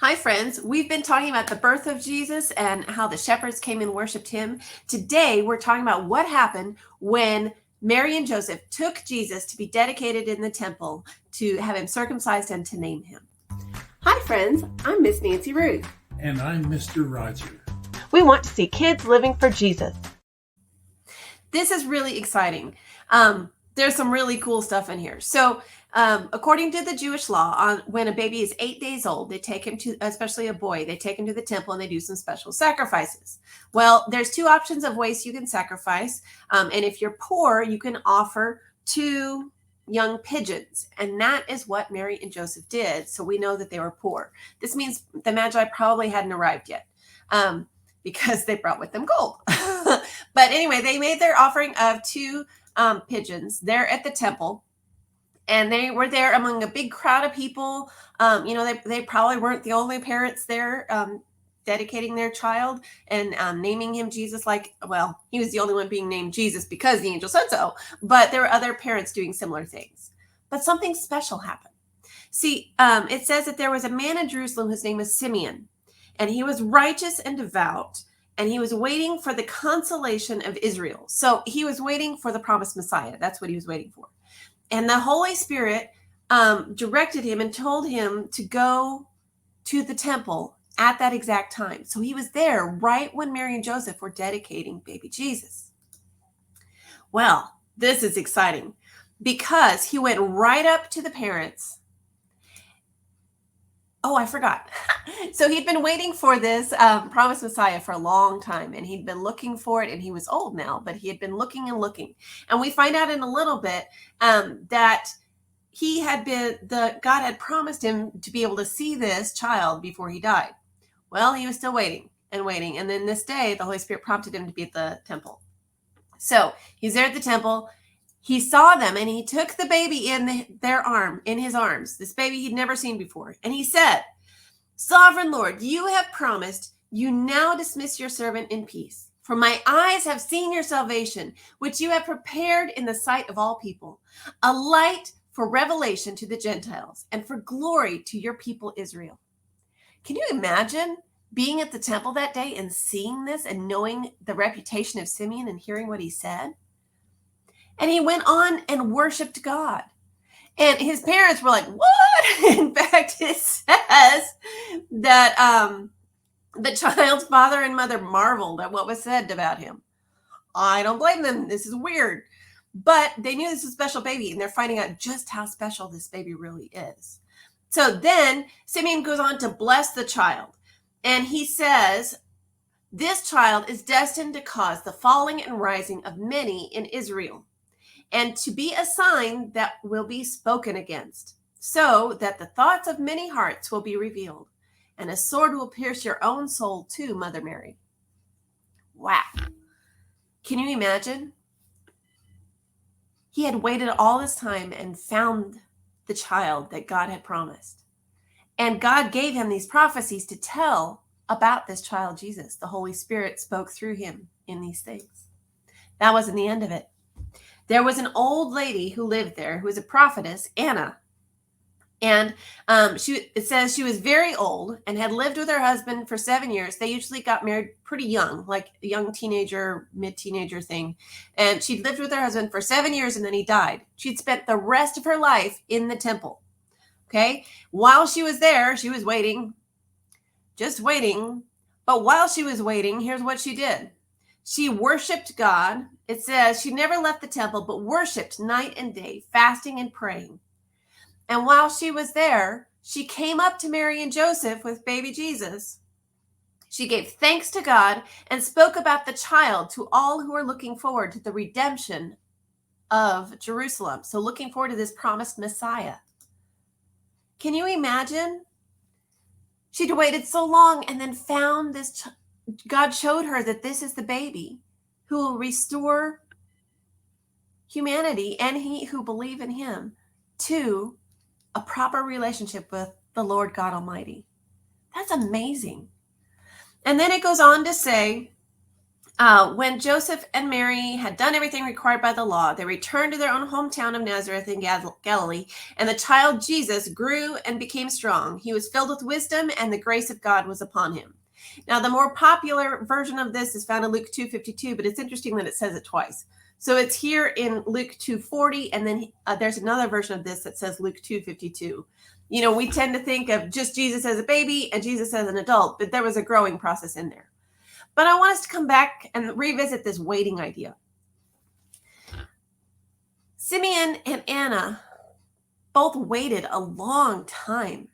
Hi, friends. We've been talking about the birth of Jesus and how the shepherds came and worshiped him. Today, we're talking about what happened when Mary and Joseph took Jesus to be dedicated in the temple, to have him circumcised and to name him. Hi, friends. I'm Miss Nancy Ruth. And I'm Mr. Roger. We want to see kids living for Jesus. This is really exciting. There's some really cool stuff in here. So, according to the Jewish law, when a baby is 8 days old, they take him to, especially a boy, they take him to the temple and they do some special sacrifices. Well, there's two options of ways you can sacrifice. And if you're poor, you can offer 2 young pigeons. And that is what Mary and Joseph did. So we know that they were poor. This means the Magi probably hadn't arrived yet. Because they brought with them gold. But anyway, they made their offering of 2 pigeons there at the temple. And they were there among a big crowd of people. They probably weren't the only parents there dedicating their child and naming him Jesus. He was the only one being named Jesus because the angel said so. But there were other parents doing similar things. But something special happened. See, it says that there was a man in Jerusalem whose name was Simeon. And he was righteous and devout, and he was waiting for the consolation of Israel. So he was waiting for the promised Messiah. That's what he was waiting for. And the Holy Spirit directed him and told him to go to the temple at that exact time. So he was there right when Mary and Joseph were dedicating baby Jesus. Well, this is exciting because he went right up to the parents. Oh, I forgot. So he'd been waiting for this promised Messiah for a long time, and he'd been looking for it, and he was old now, but he had been looking and looking. And we find out in a little bit that God had promised him to be able to see this child before he died. Well, he was still waiting and waiting. And then this day, the Holy Spirit prompted him to be at the temple. So he's there at the temple. He saw them and he took the baby in his arms, this baby he'd never seen before. And he said, "Sovereign Lord, you have promised, you now dismiss your servant in peace. For my eyes have seen your salvation, which you have prepared in the sight of all people, a light for revelation to the Gentiles and for glory to your people Israel." Can you imagine being at the temple that day and seeing this and knowing the reputation of Simeon and hearing what he said? And he went on and worshiped God. And his parents were like, "What?" In fact, it says that the child's father and mother marveled at what was said about him. I don't blame them. This is weird. But they knew this was a special baby, and they're finding out just how special this baby really is. So then Simeon goes on to bless the child. And he says, "This child is destined to cause the falling and rising of many in Israel, and to be a sign that will be spoken against, so that the thoughts of many hearts will be revealed, and a sword will pierce your own soul too, Mother Mary." Wow. Can you imagine? He had waited all this time and found the child that God had promised. And God gave him these prophecies to tell about this child, Jesus. The Holy Spirit spoke through him in these things. That wasn't the end of it. There was an old lady who lived there who was a prophetess, Anna. And it says she was very old and had lived with her husband for 7 years. They usually got married pretty young, like a young teenager, mid-teenager thing. And she'd lived with her husband for 7 years and then he died. She'd spent the rest of her life in the temple. Okay? While she was there, she was waiting, just waiting. But while she was waiting, here's what she did. She worshiped God. It says she never left the temple, but worshiped night and day, fasting and praying. And while she was there, she came up to Mary and Joseph with baby Jesus. She gave thanks to God and spoke about the child to all who were looking forward to the redemption of Jerusalem. So looking forward to this promised Messiah. Can you imagine? She'd waited so long and then found this God showed her that this is the baby who will restore humanity and he who believe in him to a proper relationship with the Lord God Almighty. That's amazing. And then it goes on to say When Joseph and Mary had done everything required by the law, they returned to their own hometown of Nazareth in Galilee, and the child Jesus grew and became strong. He was filled with wisdom, and the grace of God was upon him. Now, the more popular version of this is found in Luke 2:52, but it's interesting that it says it twice. So it's here in Luke 2:40, and then there's another version of this that says Luke 2:52. You know, we tend to think of just Jesus as a baby and Jesus as an adult, but there was a growing process in there. But I want us to come back and revisit this waiting idea. Simeon and Anna both waited a long time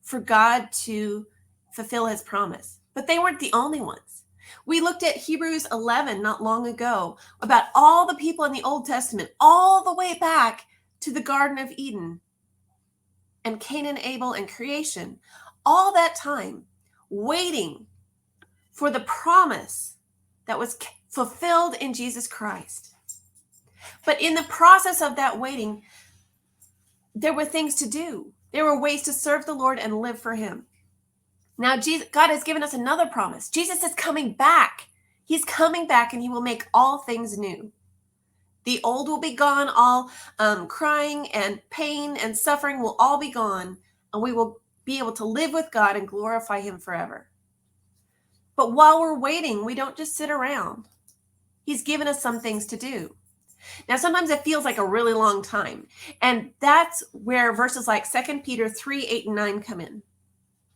for God to fulfill his promise, but they weren't the only ones. We looked at Hebrews 11 not long ago about all the people in the Old Testament, all the way back to the Garden of Eden and Cain and Abel and creation, all that time waiting for the promise that was fulfilled in Jesus Christ. But in the process of that waiting, there were things to do. There were ways to serve the Lord and live for him. Now, God has given us another promise. Jesus is coming back. He's coming back and he will make all things new. The old will be gone. All crying and pain and suffering will all be gone. And we will be able to live with God and glorify him forever. But while we're waiting, we don't just sit around. He's given us some things to do. Now, sometimes it feels like a really long time. And that's where verses like 2 Peter 3:8-9 come in.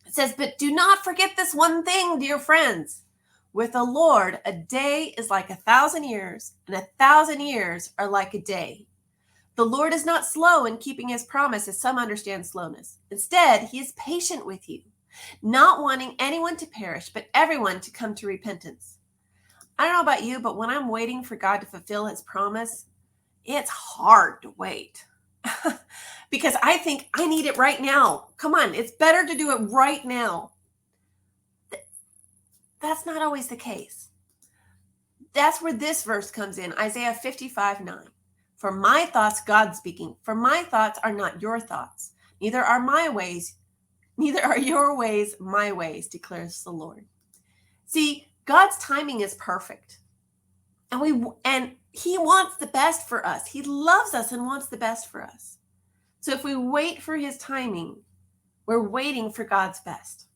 It says, "But do not forget this one thing, dear friends. With the Lord, a day is like 1,000 years, and 1,000 years are like a day. The Lord is not slow in keeping his promise, as some understand slowness. Instead, he is patient with you, not wanting anyone to perish, but everyone to come to repentance." I don't know about you, but when I'm waiting for God to fulfill his promise, it's hard to wait because I think I need it right now. Come on, it's better to do it right now. That's not always the case. That's where this verse comes in, Isaiah 55:9. "For my thoughts," God speaking, "for my thoughts are not your thoughts, neither are your ways my ways, declares the Lord." See, God's timing is perfect. And he wants the best for us. He loves us and wants the best for us. So if we wait for his timing, we're waiting for God's best.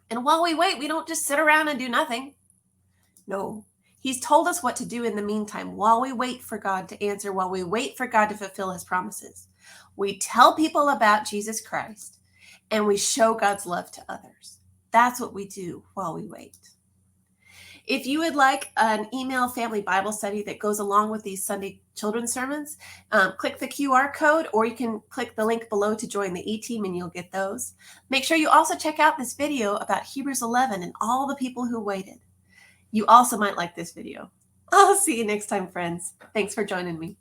And while we wait, we don't just sit around and do nothing. No, he's told us what to do in the meantime while we wait for God to answer, while we wait for God to fulfill his promises. We tell people about Jesus Christ and we show God's love to others. That's what we do while we wait. If you would like an email family Bible study that goes along with these Sunday children's sermons, click the QR code, or you can click the link below to join the E-team and you'll get those. Make sure you also check out this video about Hebrews 11 and all the people who waited. You also might like this video. I'll see you next time, friends. Thanks for joining me.